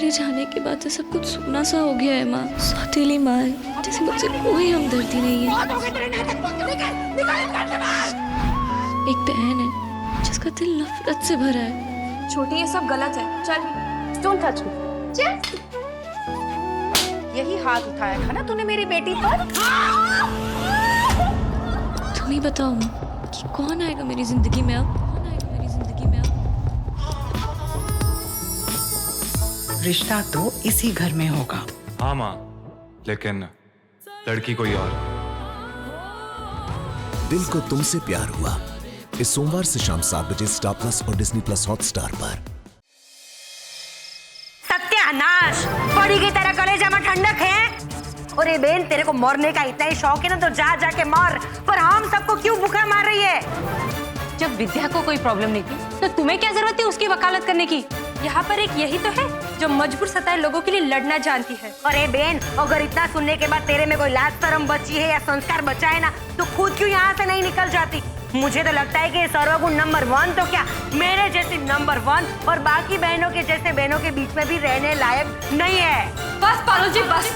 तेरे जाने के बाद से सब कुछ सूना सा हो गया है माँ। सौतेली माँ है, जैसे मुझसे कोई हमदर्दी नहीं है। एक बहन है जिसका दिल नफरत से भरा है। छोटी, ये सब गलत है। चल, डोंट टच मी। चल। यही हाथ उठाया था ना तूने मेरी बेटी पर? तुम ही बताओ माँ कि कौन आएगा मेरी जिंदगी में अब? रिश्ता तो इसी घर में होगा। हाँ माँ, लेकिन लड़की कोई और। दिल को तुमसे प्यार हुआ इस सोमवार से शाम 7 बजे स्टार प्लस और डिज्नी प्लस हॉटस्टार पर। सत्यानाश! पड़ी की तरह कलेजा में ठंडक है। अरे बेन, तेरे को मरने का इतना ही शौक है ना तो जा जाके मर, पर हम सबको क्यों भूखा मार रही है? जब विद्या को कोई प्रॉब्लम नहीं थी तो तुम्हें क्या जरूरत थी उसकी वकालत करने की? यहाँ पर एक यही तो है जो मजबूर सताए लोगों के लिए लड़ना जानती है। अरे बेन, अगर इतना सुनने के बाद तेरे में कोई लाज शर्म बची है या संस्कार बचा है ना, तो खुद क्यों यहाँ से नहीं निकल जाती? मुझे तो लगता है कि सर्वगुण नंबर 1 तो क्या मेरे जैसी नंबर 1 और बाकी बहनों के जैसे बहनों के बीच में भी रहने लायक नहीं है। बस पारुल जी, बस।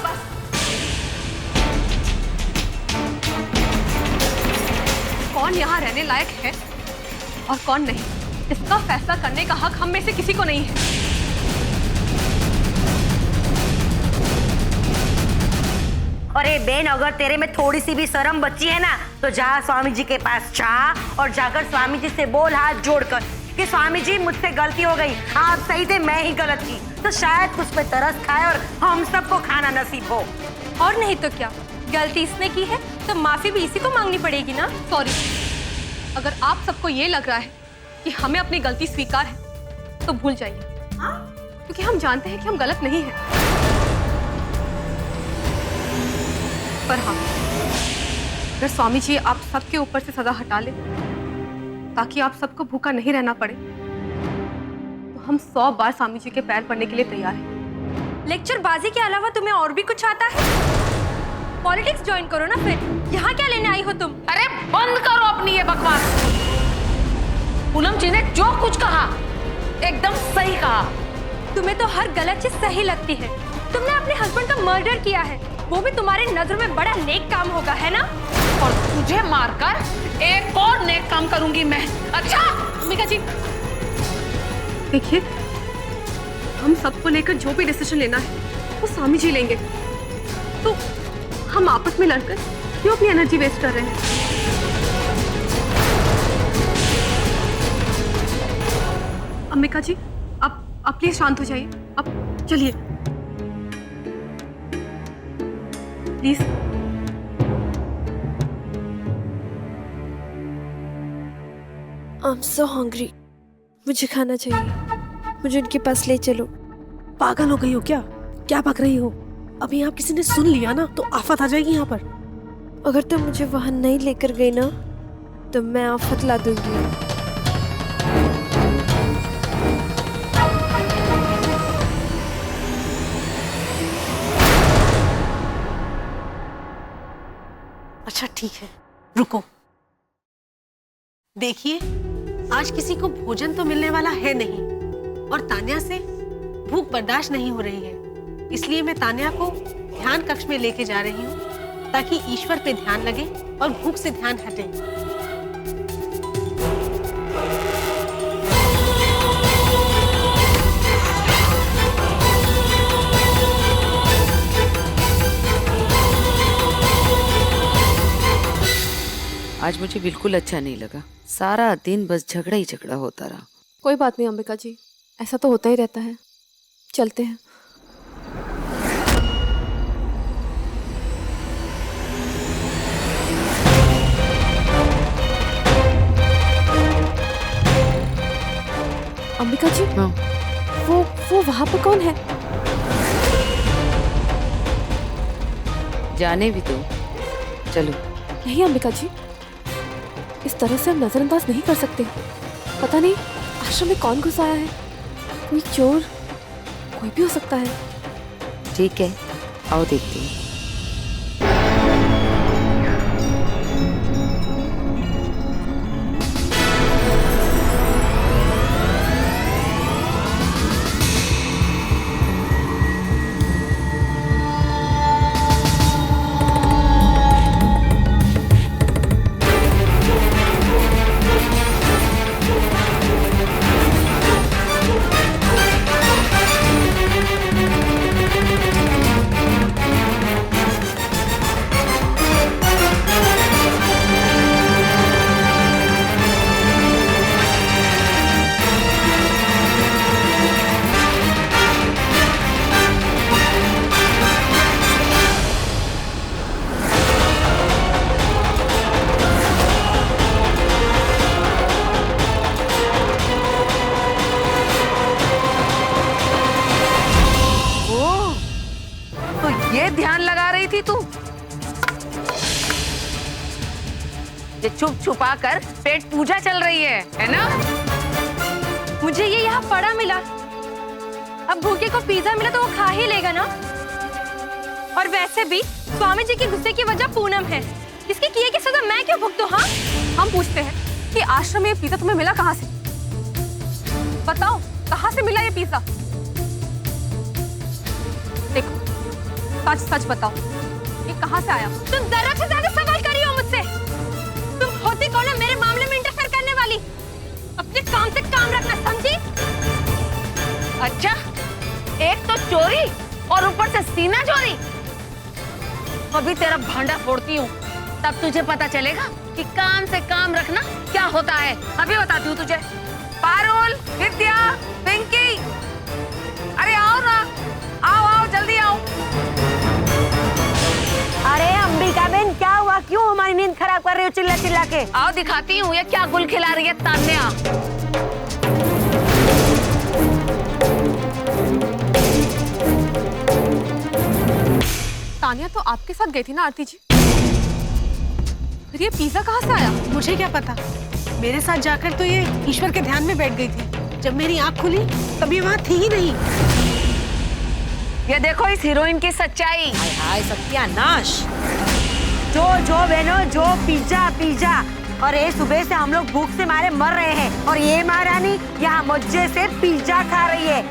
कौन यहाँ रहने लायक है और कौन नहीं, इसका फैसला करने का हक हम में से किसी को नहीं है। अरे बेन, अगर तेरे में थोड़ी सी भी शर्म बची है ना तो जा स्वामी जी के पास जा और जाकर स्वामी जी से बोल हाथ जोड़कर कि स्वामी जी मुझसे गलती हो गई, आप सही थे, मैं ही गलत थी, तो शायद कुछ पे तरस खाए और हम सबको खाना नसीब हो। और नहीं तो क्या, गलती इसने की है तो माफी भी इसी को मांगनी पड़ेगी ना। सॉरी, अगर आप सबको ये लग रहा है कि हमें अपनी गलती स्वीकार है तो भूल जाइए, क्योंकि हम जानते हैं कि हम गलत नहीं हैं। पर हाँ, अगर स्वामी जी आप सबके ऊपर से सजा हटा ले ताकि आप सबको भूखा नहीं रहना पड़े, तो हम 100 बार स्वामी जी के पैर पड़ने के लिए तैयार हैं। लेक्चर बाजी के अलावा तुम्हें और भी कुछ आता है? पॉलिटिक्स ज्वाइन करो ना फिर। यहाँ क्या लेने आई हो तुम? अरे बंद करो अपनी ये बकवास। पूनम जी ने जो कुछ कहा एकदम सही कहा। तुम्हें तो हर गलत चीज सही लगती है। तुमने अपने हस्बैंड का मर्डर किया है, वो भी तुम्हारी नजर में बड़ा नेक काम होगा, है ना? और तुझे मारकर एक और नेक काम करूंगी मैं। अच्छा अम्बिका जी, देखिए, हम सबको लेकर जो भी डिसीजन लेना है वो स्वामी जी लेंगे, तो हम आपस में लड़कर क्यों अपनी एनर्जी वेस्ट कर रहे हैं? अम्बिका जी, आप प्लीज शांत हो जाइए। अब चलिए प्लीज। I'm so hungry. मुझे खाना चाहिए। मुझे उनके पास ले चलो। पागल हो गई हो क्या? क्या भाग रही हो? अभी यहाँ किसी ने सुन लिया ना तो आफत आ जाएगी यहाँ पर। अगर तुम मुझे वहां नहीं लेकर गई ना तो मैं आफत ला दूंगी। अच्छा ठीक है, रुको। देखिए, आज किसी को भोजन तो मिलने वाला है नहीं और तान्या से भूख बर्दाश्त नहीं हो रही है, इसलिए मैं तान्या को ध्यान कक्ष में लेके जा रही हूँ ताकि ईश्वर पे ध्यान लगे और भूख से ध्यान हटे। आज मुझे बिल्कुल अच्छा नहीं लगा। सारा दिन बस झगड़ा ही झगड़ा होता रहा। कोई बात नहीं अंबिका जी, ऐसा तो होता ही रहता है। चलते हैं। अंबिका जी, हाँ। वो वहां पर कौन है? जाने भी दो, चलो। नहीं अंबिका जी, इस तरह से हम नजरअंदाज नहीं कर सकते। पता नहीं आश्रम में कौन घुस आया है, कोई चोर, कोई भी हो सकता है। ठीक है, आओ देखते हैं। ध्यान लगा रही थी तू? ये छुप छुपा कर पेट पूजा चल रही है ना? मुझे ये यहाँ पड़ा मिला, अब भूखे को पिज्जा मिला तो वो खा ही लेगा ना। और वैसे भी स्वामी जी के गुस्से की वजह पूनम है, इसके किए की सजा मैं क्यों भुगतूं? हाँ, हम पूछते हैं कि आश्रम में ये पिज्जा तुम्हें मिला कहाँ से? बताओ, कहाँ से मिला ये पिज्जा? देखो, सच सच बताओ, ये कहाँ से आया? तुम जरूरत से ज्यादा सवाल कर रही हो मुझसे। तुम होती कौन है मेरे मामले में इंटरफेयर करने वाली? अपने काम से काम रखना, समझी? अच्छा, एक तो चोरी और ऊपर से सीना चोरी। अभी तेरा भांडा फोड़ती हूँ, तब तुझे पता चलेगा कि काम से काम रखना क्या होता है। अभी बताती हूँ तुझे। पारुल, विद्या, पिंकी, अरे आओ ना, आओ आओ जल्दी आओ। अरे अंबिका बहन, क्या हुआ? क्यों हमारी नींद खराब कर रही हो चिल्ला चिल्ला के? आओ दिखाती हूँ ये क्या गुल खिला रही है तान्या। तानिया तो आपके साथ गई थी ना आरती जी? फिर ये पिज्जा कहाँ से आया? मुझे क्या पता, मेरे साथ जाकर तो ये ईश्वर के ध्यान में बैठ गई थी। जब मेरी आंख खुली तभी वहाँ थी ही नहीं। ये देखो इस हीरोइन की सच्चाई। हाय सत्यानाश। जो बहनों, जो पिज्जा पिज्जा। और ये सुबह से हम लोग भूख से मारे मर रहे हैं और ये महारानी यहाँ मजे से पिज्जा खा रही है।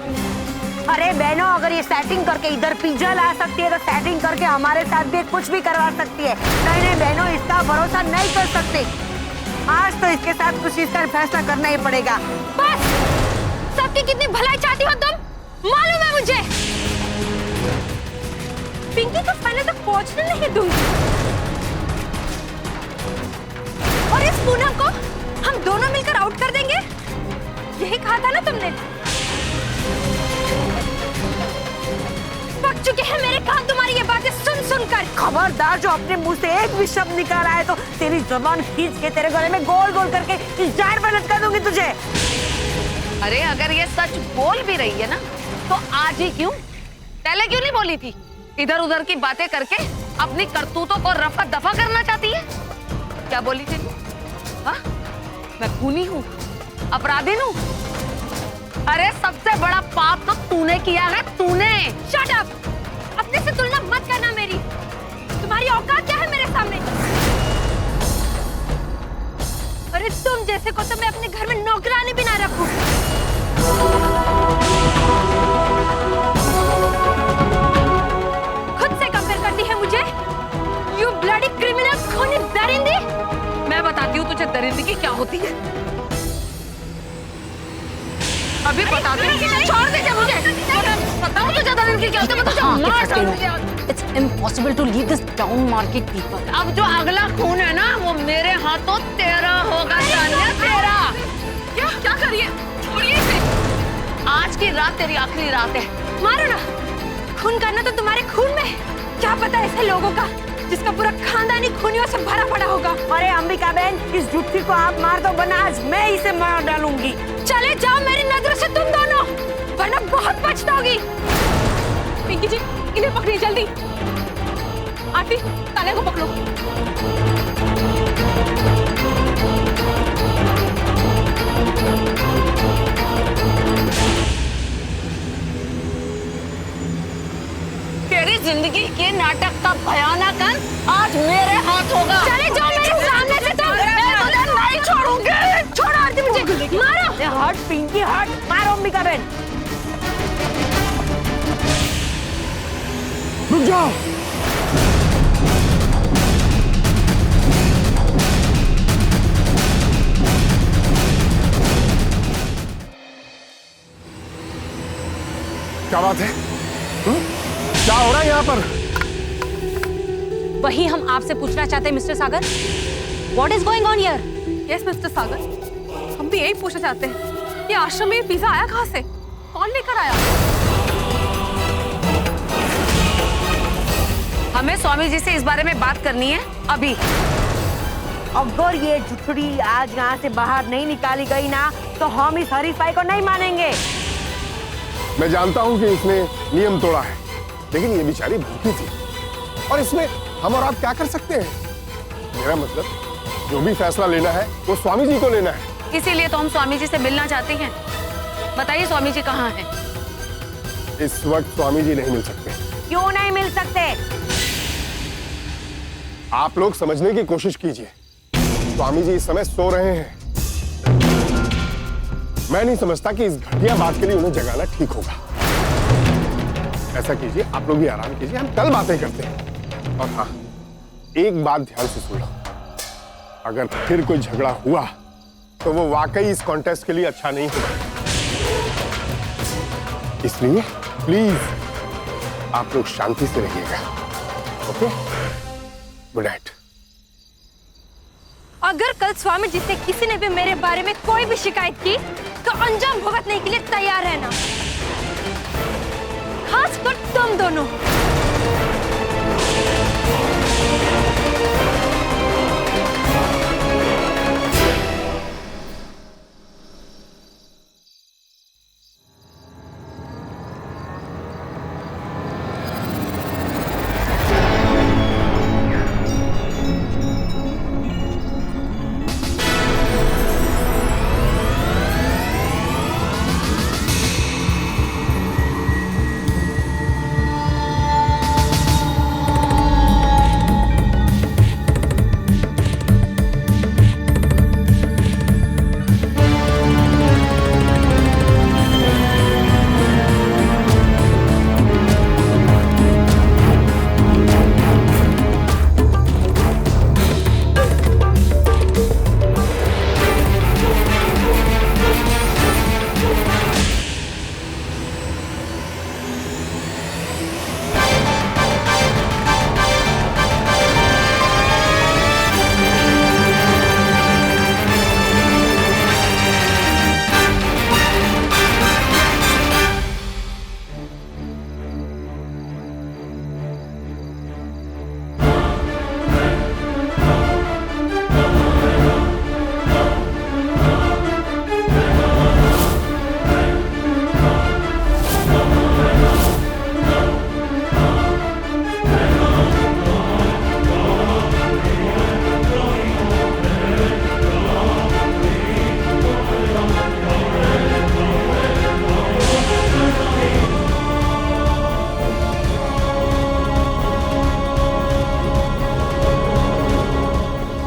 अरे बहनों, अगर ये सेटिंग करके इधर पिज्जा ला सकती है तो सेटिंग करके हमारे साथ भी कुछ भी करवा सकती है। नहीं नहीं बहनों, इसका भरोसा नहीं कर सकते। आज तो इसके साथ कुछ इसका फैसला करना ही पड़ेगा। बस, सबकी कितनी भलाई चाहती हो तुम, मालूम है मुझे। पिंकी को फाइनल तक पहुंचने नहीं दूंगी। और इस पूनम को हम दोनों मिलकर आउट कर देंगे, यही कहा था ना तुमने? पक चुके हैं मेरे कान तुम्हारी ये बातें सुन सुनकर। खबरदार, जो अपने मुंह से एक भी शब्द निकाला है तो तेरी जुबान खींच के तेरे गले में गोल गोल करके इस जाड़ पर लटका दूंगी तुझे। अरे अगर ये सच बोल भी रही है ना तो आज ही क्यों, पहले क्यों नहीं बोली थी? इधर उधर की बातें करके अपनी करतूतों को रफा दफा करना चाहती है। क्या बोली थी? हाँ, मैं खूनी हूँ, अपराधी हूँ। अरे सबसे बड़ा पाप तो तूने किया है, तूने। Shut up! अपने से तुलना मत करना मेरी। तुम्हारी औकात क्या है मेरे सामने? अरे तुम जैसे को तो मैं अपने घर में नौकरानी भी ना रखूं। खुद से कंपेयर करती है मुझे? You bloody criminal, खूनी दरिंदी! मैं बताती हूँ तुझे दरिंदगी क्या होती है। अभी बता दूँ। छोड़ दीजिए मुझे। बताओ तुझे दरिंदगी क्या होती है? मैं तुझे मार डालूंगी। It's impossible to leave this down market people. अब जो अगला खून है ना वो मेरे हाथों तेरा होगा तान्या, तेरा। क्या करिए? छोड़िए इसे। आज की रात तेरी आखिरी रात है। मारो ना, खून करना तो तुम्हारे खून में है। क्या पता ऐसे लोगों का जिसका पूरा खानदानी खूनियों से भरा पड़ा होगा। अरे अंबिका बहन, इस जुट्टी को आप मार दो वरना आज मैं इसे मार डालूंगी। चले जाओ मेरी नजरों से तुम दोनों, वरना बहुत पछताओगी। पिंकी जी, इन्हें पकड़िए जल्दी। आरती, तान्या को पकड़ो। तेरी जिंदगी के नाटक का भयानक अंत आज मेरे हाथ होगा। चले जाओ मेरे सामने से तुम। मैं तुझे नहीं छोड़ूंगी। छोड़ो आरती मुझे, मारो। हट पिंकी हट, मारो अंबिका बहन। रुक जाओ। क्या बात है? क्या हो रहा है यहाँ पर? वही हम आपसे पूछना चाहते हैं mister Sagar. What is going on here? Yes mister Sagar, हम भी यही पूछना चाहते हैं, ये आश्रम में पिज्जा आया कहाँ से? कौन लेकर आया? हमें स्वामी जी से इस बारे में बात करनी है अभी। अगर ये जुटड़ी आज यहाँ से बाहर नहीं निकाली गई ना तो हम इस हरीफाई को नहीं मानेंगे। मैं जानता हूँ कि इसने नियम तोड़ा है, लेकिन ये बेचारी भूखी थी, और इसमें हम और आप क्या कर सकते हैं? मेरा मतलब जो भी फैसला लेना है वो स्वामी जी को लेना है। इसीलिए तो हम स्वामी जी से मिलना चाहते हैं। बताइए स्वामी जी कहाँ हैं? इस वक्त स्वामी जी नहीं मिल सकते। क्यों नहीं मिल सकते? आप लोग समझने की कोशिश कीजिए। स्वामी जी इस समय सो रहे हैं। मैं नहीं समझता कि इस घटिया बात के लिए उन्हें जगाना ठीक होगा। ऐसा कीजिए, आप लोग भी आराम कीजिए, हम कल बातें करते हैं। और हाँ, एक बात ध्यान से सुन लो, अगर फिर कोई झगड़ा हुआ तो वो वाकई इस कॉन्टेस्ट के लिए अच्छा नहीं होगा। इसलिए प्लीज आप लोग शांति से रहिएगा। Okay, good night. अगर कल स्वामी जी से किसी ने भी मेरे बारे में कोई भी शिकायत की तो अंजाम भुगतने के लिए तैयार रहना, खासकर तुम दोनों।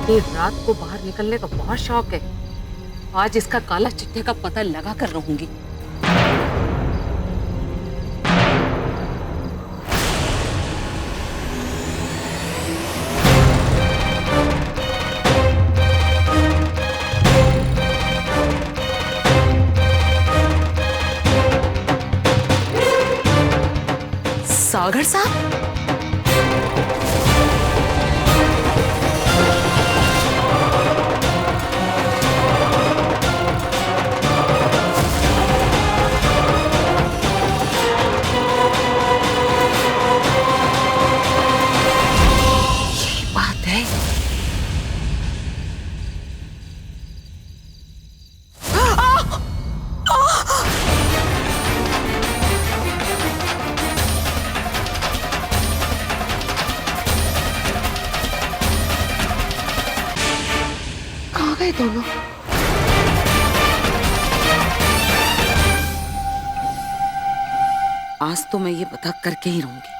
देर रात को बाहर निकलने का बहुत शौक है। आज इसका काला चिट्ठे का पता लगा कर रहूंगी। सागर साहब, दोनों आज तो मैं ये पता करके ही रहूंगी।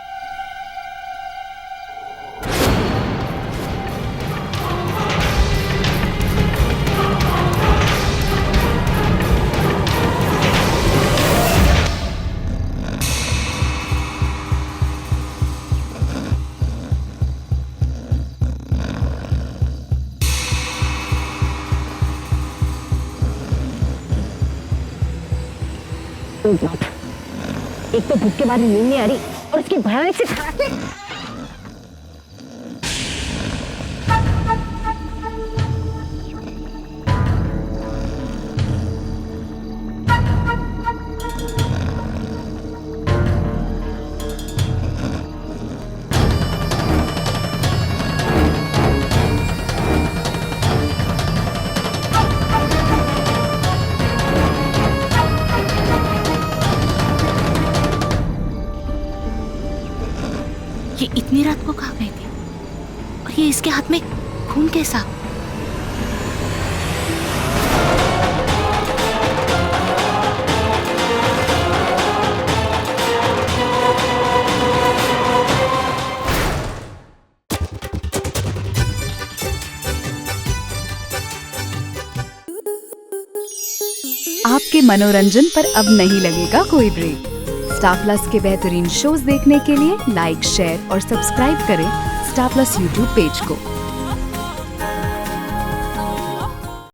एक तो भूख के बाद नींद नहीं आ रही और उसकी भयानक से खराटे। ये ये इतनी रात को कहाँ गए थे? और ये इसके हाथ में खून कैसा? आपके मनोरंजन पर अब नहीं लगेगा कोई ब्रेक। स्टार प्लस के बेहतरीन शोज देखने के लिए लाइक, शेयर और सब्सक्राइब करें स्टार प्लस यूट्यूब पेज को।